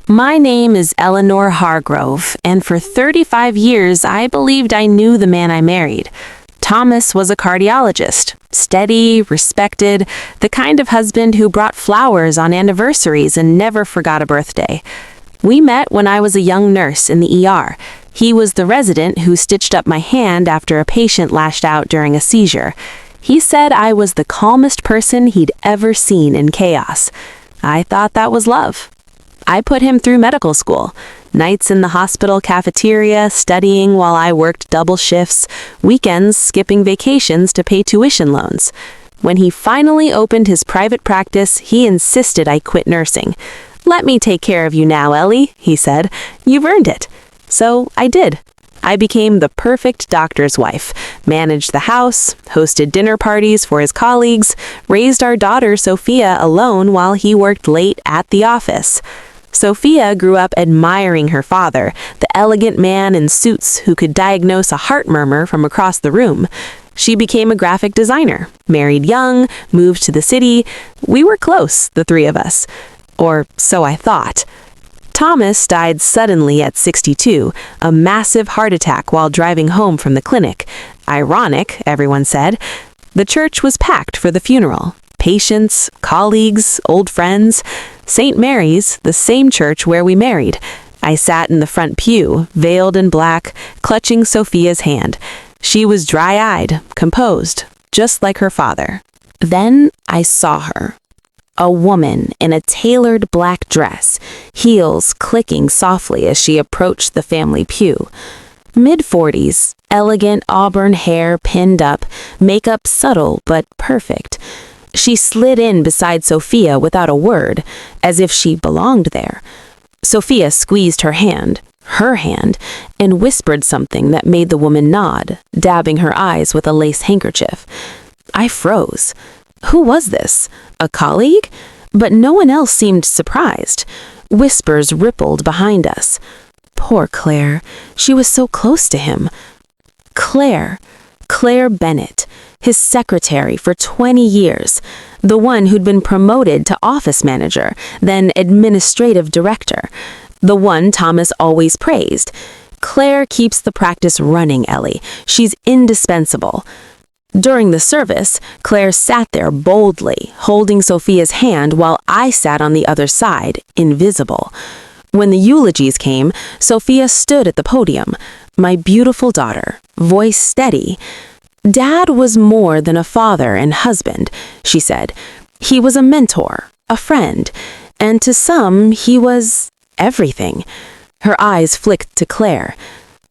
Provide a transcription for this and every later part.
My name is Eleanor Hargrove, and for 35 years I believed I knew the man I married. Thomas was a cardiologist, steady, respected, the kind of husband who brought flowers on anniversaries and never forgot a birthday. We met when I was a young nurse in the ER. He was the resident who stitched up my hand after a patient lashed out during a seizure. He said I was the calmest person he'd ever seen in chaos. I thought that was love. I put him through medical school. Nights in the hospital cafeteria, studying while I worked double shifts, weekends skipping vacations to pay tuition loans. When he finally opened his private practice, he insisted I quit nursing. "Let me take care of you now, Ellie," he said. "You've earned it." So I did. I became the perfect doctor's wife, managed the house, hosted dinner parties for his colleagues, raised our daughter Sophia alone while he worked late at the office. Sophia grew up admiring her father, the elegant man in suits who could diagnose a heart murmur from across the room. She became a graphic designer, married young, moved to the city. We were close, the three of us. Or so I thought. Thomas died suddenly at 62, a massive heart attack while driving home from the clinic. Ironic, everyone said. The church was packed for the funeral. Patients, colleagues, old friends. St. Mary's, the same church where we married. I sat in the front pew, veiled in black, clutching Sophia's hand. She was dry-eyed, composed, just like her father. Then I saw her. A woman in a tailored black dress, heels clicking softly as she approached the family pew. Mid-40s, elegant auburn hair pinned up, makeup subtle but perfect. She slid in beside Sophia without a word, as if she belonged there. Sophia squeezed her hand, and whispered something that made the woman nod, dabbing her eyes with a lace handkerchief. I froze. Who was this? A colleague? But no one else seemed surprised. Whispers rippled behind us. Poor Claire. She was so close to him. Claire Bennett, his secretary for 20 years, the one who'd been promoted to office manager, then administrative director, the one Thomas always praised. Claire keeps the practice running, Ellie. She's indispensable. During the service, Claire sat there boldly, holding Sophia's hand while I sat on the other side, invisible. When the eulogies came, Sophia stood at the podium, my beautiful daughter, voice steady. Dad was more than a father and husband, she said. He was a mentor, a friend, and to some, he was everything. Her eyes flicked to Claire.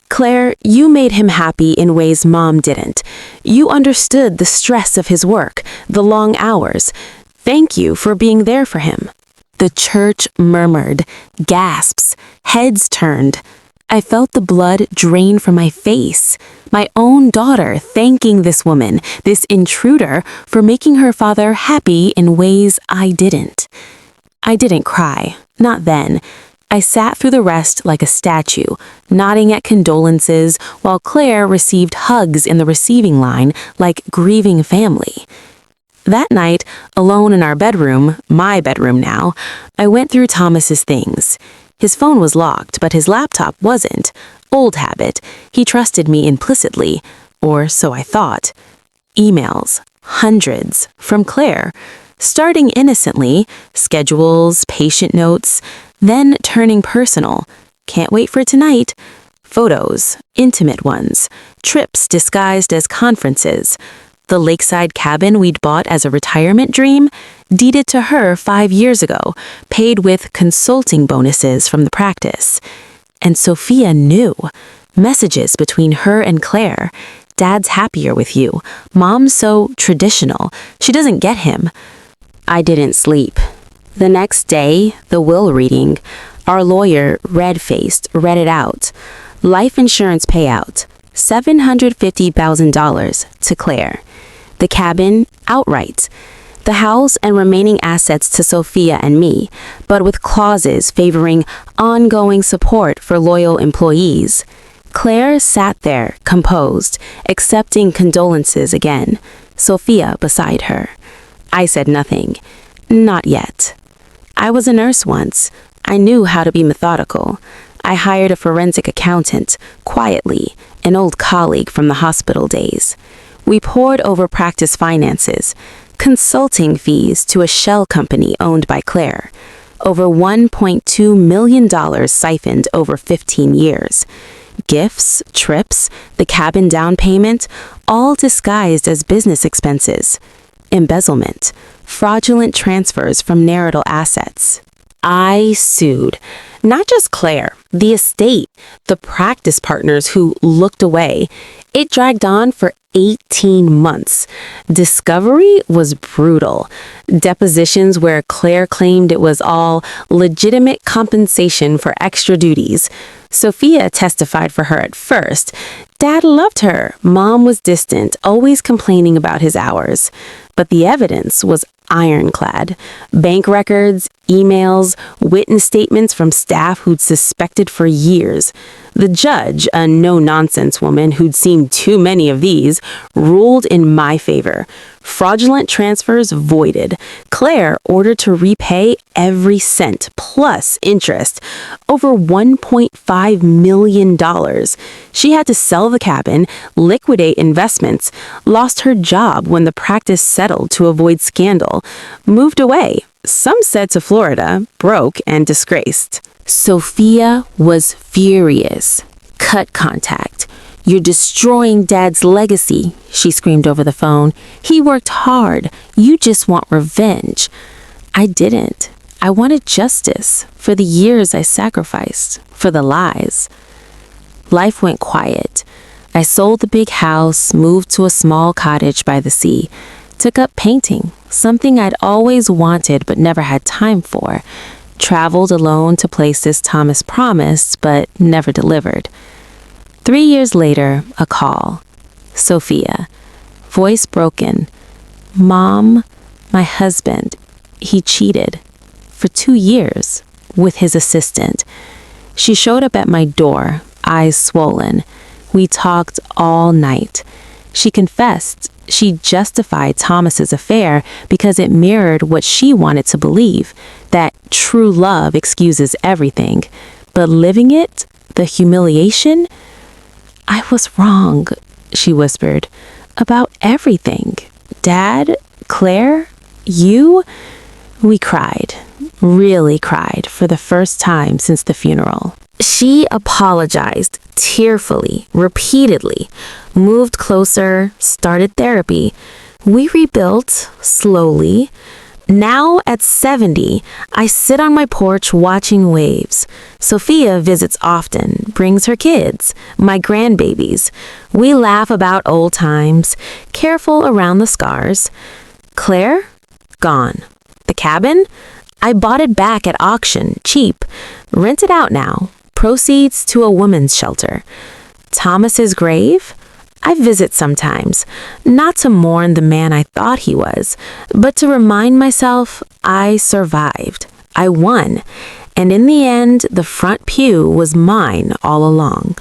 Claire, you made him happy in ways Mom didn't. You understood the stress of his work, the long hours. Thank you for being there for him. The church murmured, gasps, heads turned. I felt the blood drain from my face. My own daughter thanking this woman, this intruder, for making her father happy in ways I didn't. I didn't cry, not then. I sat through the rest like a statue, nodding at condolences, while Claire received hugs in the receiving line like grieving family. That night, alone in our bedroom, my bedroom now, I went through Thomas's things. His phone was locked, but his laptop wasn't. Old habit. He trusted me implicitly, or so I thought. Emails, hundreds, from Claire, starting innocently, schedules, patient notes, then turning personal. Can't wait for tonight. Photos, intimate ones, trips disguised as conferences. The lakeside cabin we'd bought as a retirement dream, deeded to her 5 years ago, paid with consulting bonuses from the practice. And Sophia knew. Messages between her and Claire. Dad's happier with you. Mom's so traditional. She doesn't get him. I didn't sleep. The next day, the will reading. Our lawyer, red-faced, read it out. Life insurance payout, $750,000 to Claire. The cabin, outright. The house and remaining assets to Sophia and me, but with clauses favoring ongoing support for loyal employees. Claire sat there, composed, accepting condolences again. Sophia beside her. I said nothing. Not yet. I was a nurse once. I knew how to be methodical. I hired a forensic accountant, quietly, an old colleague from the hospital days. We pored over practice finances, consulting fees to a shell company owned by Claire, over $1.2 million siphoned over 15 years. Gifts, trips, the cabin down payment, all disguised as business expenses. Embezzlement, fraudulent transfers from marital assets. I sued. Not just Claire, the estate, the practice partners who looked away. It dragged on for 18 months. Discovery was brutal. Depositions where Claire claimed it was all legitimate compensation for extra duties. Sophia testified for her at first. Dad loved her. Mom was distant, always complaining about his hours. But the evidence was ironclad. Bank records, emails, witness statements from staff who'd suspected for years. The judge, a no-nonsense woman who'd seen too many of these, ruled in my favor. Fraudulent transfers voided. Claire ordered to repay every cent, plus interest. Over $1.5 million. She had to sell the cabin, liquidate investments, lost her job when the practice settled to avoid scandal, moved away, some said to Florida, broke and disgraced. Sophia was furious. Cut contact. You're destroying Dad's legacy, she screamed over the phone. He worked hard. You just want revenge. I didn't. I wanted justice for the years I sacrificed, for the lies. Life went quiet. I sold the big house, moved to a small cottage by the sea, took up painting, something I'd always wanted but never had time for, traveled alone to places Thomas promised but never delivered. 3 years later, a call. Sophia. Voice broken. Mom, my husband, he cheated. For 2 years. With his assistant. She showed up at my door, eyes swollen. We talked all night. She confessed. She justified Thomas's affair because it mirrored what she wanted to believe, that true love excuses everything. But living it, the humiliation, I was wrong, she whispered, about everything. Dad, Claire, you. We cried, really cried for the first time since the funeral. She apologized tearfully, repeatedly, moved closer, started therapy. We rebuilt slowly. Now at 70, I sit on my porch watching waves. Sophia visits often, brings her kids, my grandbabies. We laugh about old times, careful around the scars. Claire? Gone. The cabin? I bought it back at auction, cheap. Rented out now. Proceeds to a women's shelter. Thomas's grave? I visit sometimes, not to mourn the man I thought he was, but to remind myself I survived. I won. And in the end, the front pew was mine all along.